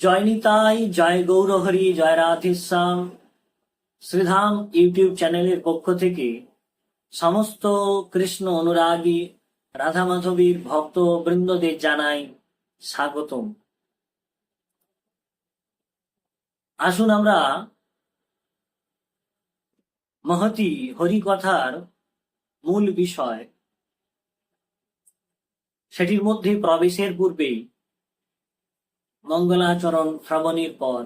জয় নিতাই, জয় গৌরহরি, জয় Radheshyam. Sridham YouTube চ্যানেলের পক্ষ থেকে সমস্ত কৃষ্ণ অনুরাগী রাধা মাধবীর ভক্ত বৃন্দদের জানাই স্বাগতম। আসুন আমরা মহতি হরিকথার মূল বিষয় সেটির মধ্যে প্রবেশের পূর্বেই মঙ্গলাচরণ শ্রবণের পর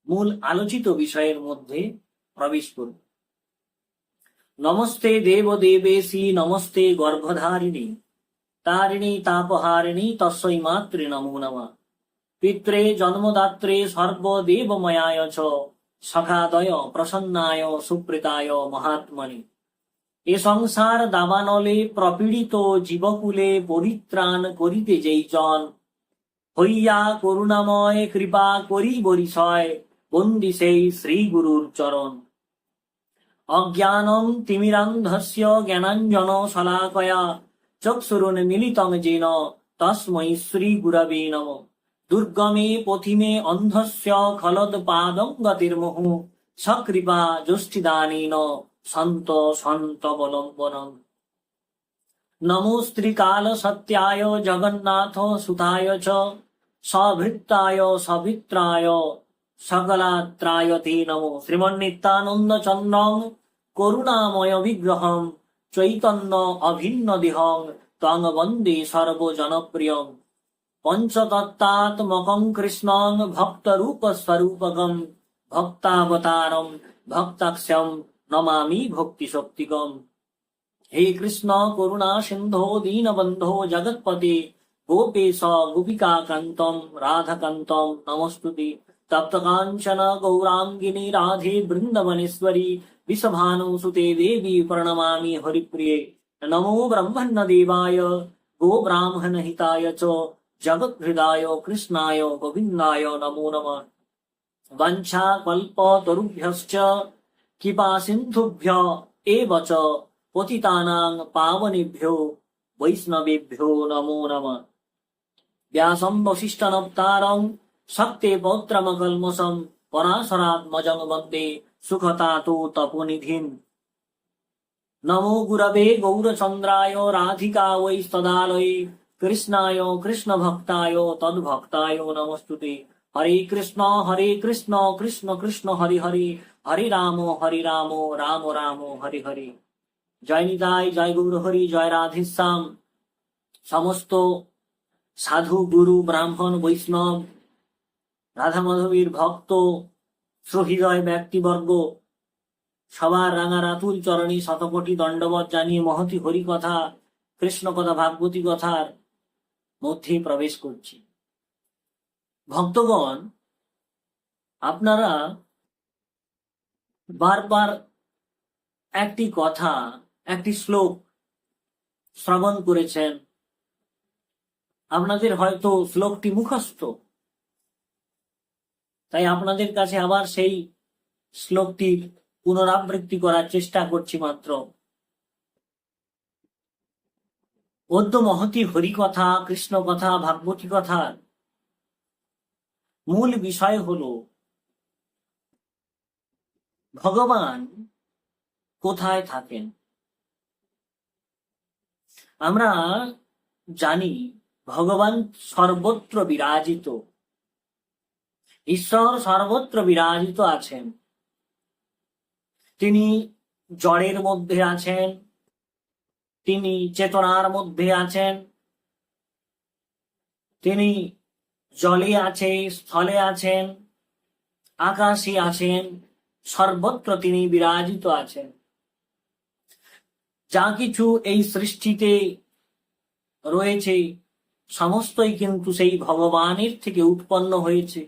মূল আলোচিত বিষয়ের মধ্যে প্রবেশ করব। নমস্তে দেব দেবেশি, নমস্তে গর্ভধারিণী, তারিণী তাপহারিণী, তস্मै মাতৃ নমো নমঃ। পিত্রে জন্মদাত্রে সর্বদেবময়ায় চ, সখাদয় প্রসন্নায় সুপ্রীতায় মহাত্মনে। এ সংসার দাবানলে প্রপীড়িত জীবকুলে পরিত্রাণ করিতে যেই জন, হইয়া করুণাময় কৃপা করি বরিশয়, বন্দি সেই শ্রী গুরুর চরণ। অজ্ঞানং তিমিরান্ধস্য জ্ঞানাঞ্জন শলাকয়া, চক্ষুরুন্মীলিতং যেন তস্मै শ্রী গুরবে নমঃ। দুর্গমে পথিমে অন্ধস্য খলদপাদং গতির্মুহু, সকৃপা যষ্টিদানেন সন্ত সন্তবলম্বনম। নমো শ্রীকাল সত্যায় জগন্নাথ সুতায় চ, সভৃত্তায় সবিত্রায় সকলাত্রায় তে নমো। শ্রীমন্নিত্যানন্দ চন্দ্রং করুণাময় বিগ্রহং, চৈতন্য অভিন্ন দেহং ত্বং বন্দে সর্বজনপ্রিয়ং। পঞ্চতত্ত্বাত্মকং কৃষ্ণং ভক্তরূপ স্বরূপকং, ভক্তাবতারং ভক্তাখ্যং নমামি ভক্তি শক্তিকম। হে কৃষ্ণ করুণা সিন্ধো দীনবন্ধো জগৎপতে, গোপেশ গোপিকা কান্তম রাধাকান্তম নমস্তুতে। তপ্ত কাঞ্চন গৌরাঙ্গিনী রাধে বৃন্দবনেশ্বরী, বিষভানুসুতে দেবী প্রণমামি হরিপ্রিয়ে। নমো ব্রহ্মণ্য দেবায় গো ব্রাহ্মণ হিতায় চ, জগৎহৃদায় কৃষ্ণায় গোবিন্দায় নমো নমঃ। বাঞ্ছা কল্পতরুভ্যশ্চ কৃপা সিন্ধুভ্য এব চ, পতিতানাং পাবনেভ্যো বৈষ্ণবেভ্যো নমো নমঃ। ব্যাসং বশিষ্ঠনপ্তারং শক্তে পৌত্রমকল্মষং, পরাশরাত্মজং বন্দে সুখতাতো তপোনিধিম। নমো গুরবে গৌরচন্দ্রায় রাধিকা বৈ তদালয়ে, কৃষ্ণায় কৃষ্ণভক্তায় তদ্ভক্তায় নমস্তুতে। হরে কৃষ্ণ কৃষ্ণ কৃষ্ণ হরে হরে, হরে রাম রাম রাম হরে হরে। জয় নিতাই, জয় গৌরহরি, জয় রাধেশ্যাম। সমস্ত সাধু গুরু ব্রাহ্মণ বৈষ্ণব রাধা মাধবীর ভক্ত সহৃদয় ব্যক্তিবর্গ সবার রাঙা রাতুল চরণে শতকোটি দণ্ডবত জানিয়ে মহতি হরিকথা কৃষ্ণ কথা ভাগবতী কথার মধ্যে প্রবেশ করছি। ভক্তগণ, আপনারা বারবার একটি কথা, একটি শ্লোক শ্রবণ করেছেন। আপনাদের হয়তো শ্লোকটি মুখস্থ, তাই আপনাদের কাছে আবার সেই শ্লোকটির পুনরাবৃত্তি করার চেষ্টা করছি মাত্র। অদ্য মহতি হরিকথা কৃষ্ণ কথা ভাগবতী কথার মূল বিষয় হল ভগবান কোথায় থাকেন। আমরা জানি ভগবান সর্বত্র বিরাজিত, ঈশ্বর সর্বত্র বিরাজিত আছেন। তিনি জড়ের মধ্যে আছেন, তিনি চেতনার মধ্যে আছেন, তিনি জলে আছে, স্থলে আছেন, আকাশে আছেন, সর্বত্র তিনি বিরাজিত আছেন। যা কিছু এই সৃষ্টিতে রয়েছে সমস্তই কিন্তু সেই ভগবানের থেকে উৎপন্ন হয়েছে।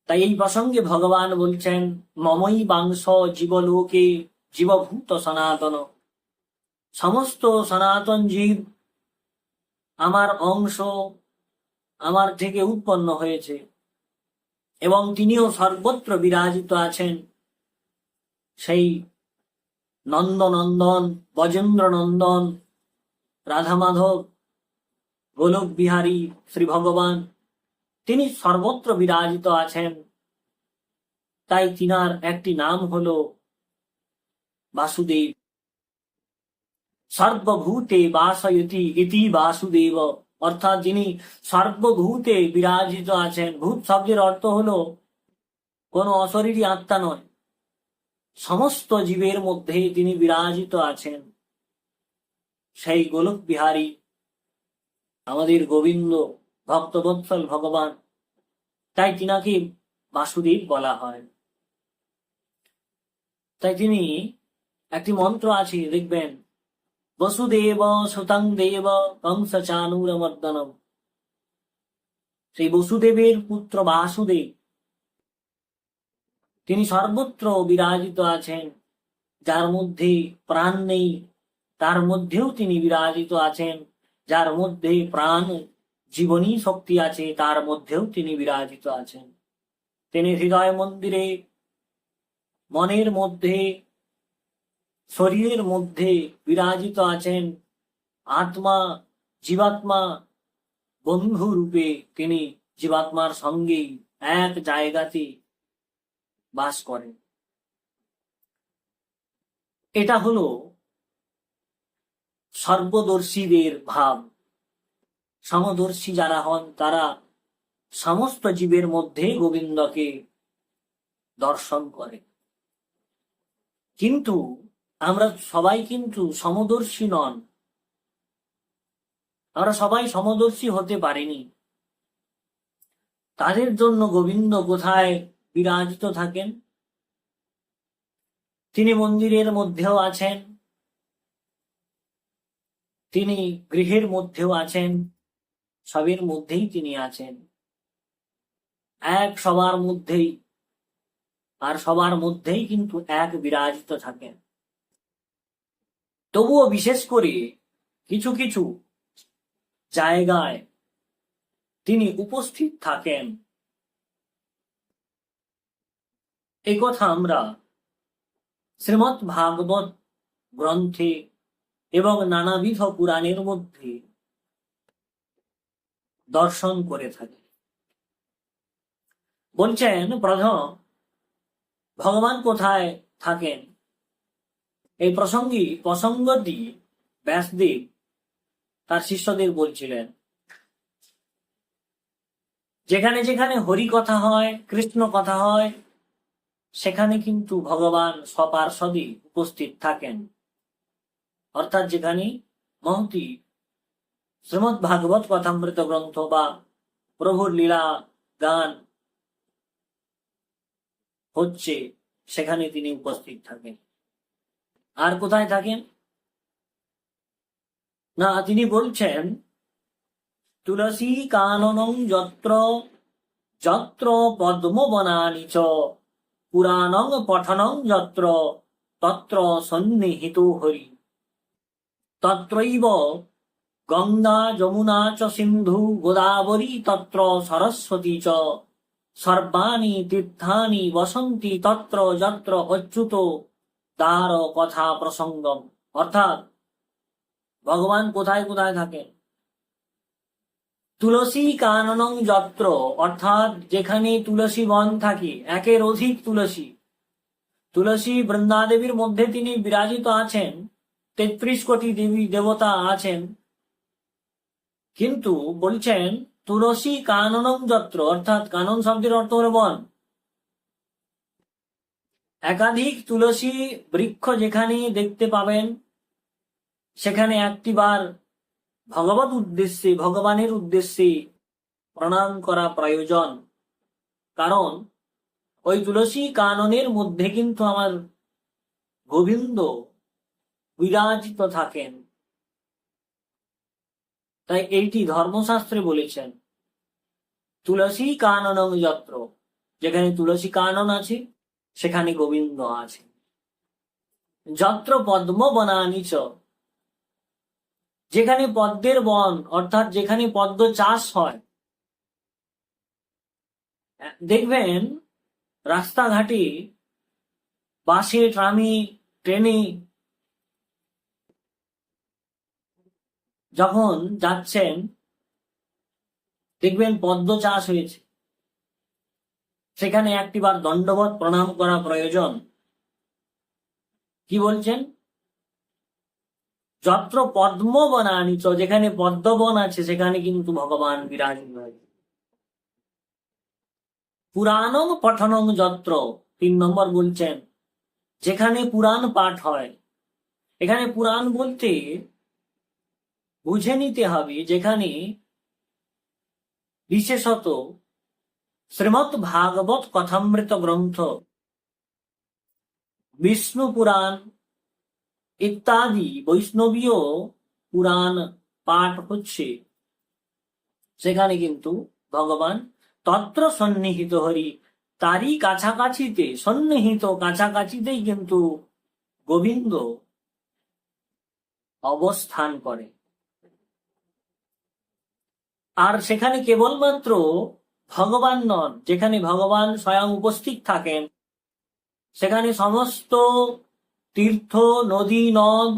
তাই এই প্রসঙ্গে ভগবান বলছেন, মমই বাংশ জীবলোকে জীবভূত সনাতন। সমস্ত সনাতন জীব আমার অংশ, আমার থেকে উৎপন্ন হয়েছে এবং তিনিও সর্বত্র বিরাজিত আছেন। সেই নন্দনন্দন ব্রজেন্দ্র নন্দন রাধা মাধব গোলক বিহারী শ্রী ভগবান তিনি সর্বত্র বিরাজিত আছেন, তাই তিনার একটি নাম হলো বাসুদেব। সর্বভূতে বাসয়তি ইতি বাসুদেব, অর্থাৎ যিনি সর্বভূতে বিরাজিত আছেন। ভূত শব্দের অর্থ হলো কোনো অশরীরী আত্মা নয়, সমস্ত জীবের মধ্যে তিনি বিরাজিত আছেন। সেই গোলক বিহারী আমাদের গোবিন্দ ভক্তবৎসল ভগবান, তাই তিনাকে বাসুদেব বলা হয়। তাই তিনি একটি মন্ত্র আছে, দেখবেন, বসুদেব সুতং দেব কংস চানুরমর্দনম। সেই বসুদেবের পুত্র বাসুদেব তিনি সর্বত্র বিরাজিত আছেন। যার মধ্যে প্রাণ নেই তার মধ্যেও তিনি বিরাজিত আছেন, যার মধ্যে প্রাণ জীবনী শক্তি আছে তার মধ্যেও তিনি বিরাজিত আছেন। তিনি হৃদয় মন্দিরে, মনের মধ্যে, শরীরের মধ্যে বিরাজিত আছেন। আত্মা জীবাত্মা বন্ধু রূপে তিনি জীবাত্মার সঙ্গেই এক জায়গাতে বাস করেন। এটা হলো সর্বদর্শীদের ভাব। সমদর্শী যারা হন তারা সমস্ত জীবের মধ্যে গোবিন্দকে দর্শন করে। কিন্তু আমরা সবাই কিন্তু সমদর্শী নন, আমরা সবাই সমদর্শী হতে পারিনি। তাদের জন্য গোবিন্দ কোথায় বিরাজিত থাকেন? তিনি মন্দিরের মধ্যেও আছেন, তিনি গৃহের মধ্যেও আছেন, সবের মধ্যেই তিনি আছেন, এক সবার মধ্যেই। আর সবার মধ্যেই কিন্তু এক বিরাজিত থাকেন। তবুও বিশেষ করে কিছু কিছু জায়গায় তিনি উপস্থিত থাকেন। এই কথা আমরা শ্রীমদ্ ভাগবত গ্রন্থে এবং নানাবিধ পুরাণের মধ্যে দর্শন করে থাকি। বলছেন প্রথম ভগবান কোথায় থাকেন, এই প্রসঙ্গটি ব্যাসদেব তার শিষ্যদের বলছিলেন। যেখানে যেখানে হরি কথা হয়, কৃষ্ণ কথা হয়, সেখানে কিন্তু ভগবান স্বপার্শ্বদে উপস্থিত থাকেন। অর্থাৎ যেখানে মহতি শ্রীমদ্ ভাগবত কথামৃত গ্রন্থ বা প্রভুর লীলা গান হচ্ছে, সেখানে তিনি উপস্থিত থাকেন। আর কোথায় থাকেন না, তিনি বলছেন তুলসী কাননং যত্র যত্র পদ্মবনানি চ পুরাণং পঠনং যত্র তত্র সন্নিহিতো হরি তত্রৈব গঙ্গা যমুনা চ সিন্ধু গোদাবরী তত্র সরস্বতী চ সর্বাণি তীর্থানি বসন্তি তত্র যত্র অচ্যুত তার কথা প্রসঙ্গম। অর্থাৎ ভগবান কোথায় কোথায় থাকেন? তুলসী কাননং যত্র, অর্থাৎ যেখানে তুলসী বন থাকে, একের অধিক তুলসী, তুলসী বৃন্দাদেবীর মধ্যে তিনি বিরাজিত আছেন, ৩৩ কোটি দেবী দেবতা আছেন। কিন্তু বলছেন তুলসী কাননং যত্র, অর্থাৎ কানন শব্দের অর্থ হল বন। একাধিক তুলসী বৃক্ষ যেখানে দেখতে পাবেন, সেখানে একটিবার ভগবানের উদ্দেশ্যে প্রণাম করা প্রয়োজন। কারণ ওই তুলসী কাননের মধ্যে কিন্তু আমার গোবিন্দ বিরাজিত থাকেন। তাই এইটি ধর্মশাস্ত্রে বলেছেন তুলসী কাননং যত্র, যেখানে তুলসী কানন আছে সেখানে গোবিন্দ আছে। যত্র পদ্ম বনানি চ, যেখানে পদ্মের বন, অর্থাৎ যেখানে পদ্ম চাষ হয়। দেখবেন রাস্তাঘাটে, বাসে, ট্রামে, ট্রেনে যখন যাচ্ছেন, দেখবেন পদ্ম চাষ হয়েছে, সেখানে একটিবার দণ্ডবত প্রণাম করা প্রয়োজন। কি বলছেন? যত্র পদ্ম বনানি চ, যেখানে পদ্মবন আছে সেখানে কিন্তু ভগবান বিরাজমান। পুরাণং পঠনং যত্র, 3 নম্বর বলছেন যেখানে পুরাণ পাঠ হয়। এখানে পুরাণ বলতে বুঝে নিতে হবে যেখানে বিশেষত শ্রীমৎ ভাগবত কথামৃত গ্রন্থ, বিষ্ণু পুরাণ ইত্যাদি বৈষ্ণবীয় পুরাণ পাঠ হচ্ছে, সেখানে কিন্তু ভগবান তত্র সন্নিহিত হরি, তারই কাছাকাছিতে, সন্নিহিত কাছাকাছিতেই কিন্তু গোবিন্দ অবস্থান করে। আর সেখানে কেবলমাত্র ভগবান নন, যেখানে ভগবান স্বয়ং উপস্থিত থাকেন সেখানে সমস্ত তীর্থ, নদী, নদ,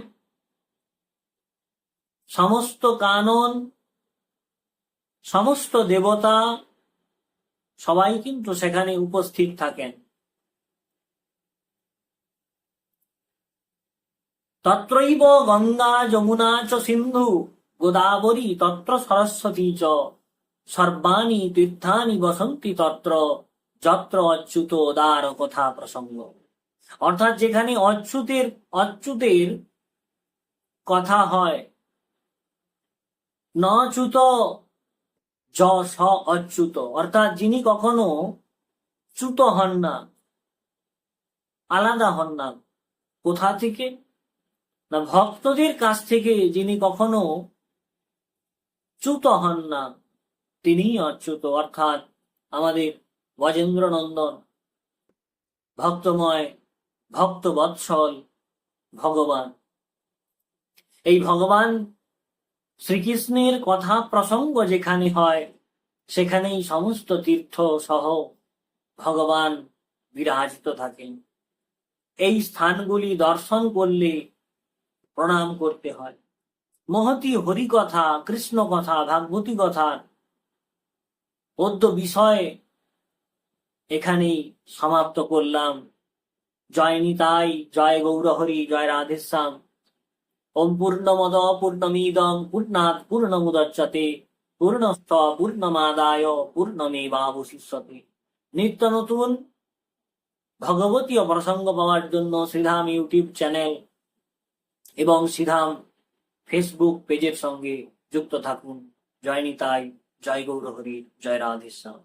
সমস্ত কানন, সমস্ত দেবতা সবাই কিন্তু সেখানে উপস্থিত থাকেন। তত্রৈব গঙ্গা যমুনা চ সিন্ধু গোদাবরী তত্র সরস্বতী চ, সর্বাণি তীর্থানি বসন্তি তত্র যত্র অচ্যুত দার কথা প্রসঙ্গ। অর্থাৎ যেখানে অচ্যুতের কথা হয়, ন চ্যুত য স অচ্যুত, অর্থাৎ যিনি কখনো চ্যুত হন না, আলাদা হন না। কোথা থেকে? না ভক্তদের কাছ থেকে যিনি কখনো চ্যুত হন না, তিনি অচ্যুত, অর্থাৎ আমাদের গজেন্দ্র নন্দন, ভক্তময়, ভক্ত বৎসল ভগবান। এই ভগবান শ্রীকৃষ্ণের কথা প্রসঙ্গ যেখানে হয় সেখানেই সমস্ত তীর্থ সহ ভগবান বিরাজিত থাকেন। এই স্থানগুলি দর্শন করলে প্রণাম করতে হয়। মহতি হরিকথা, কৃষ্ণ কথা, ভাগবতী কথার পদ্য বিষয় এখানেই সমাপ্ত করলাম। জয় নিতাই, জয় গৌরহরি, জয় রাধেশ্যাম। ওম পূর্ণমদ পূর্ণমিদং পূর্ণাৎ পূর্ণমুদচ্যতে পূর্ণস্থ পূর্ণমাদায় পূর্ণমেবাবশিষ্যতে। নিত্য নতুন ভগবতীয় প্রসঙ্গ পাওয়ার জন্য শ্রীধাম ইউটিউব চ্যানেল এবং শ্রীধাম ফেসবুক পেজের সঙ্গে যুক্ত থাকুন। জয় নিতাই, জয় গৌরহরি, জয় রাধেশ্যাম।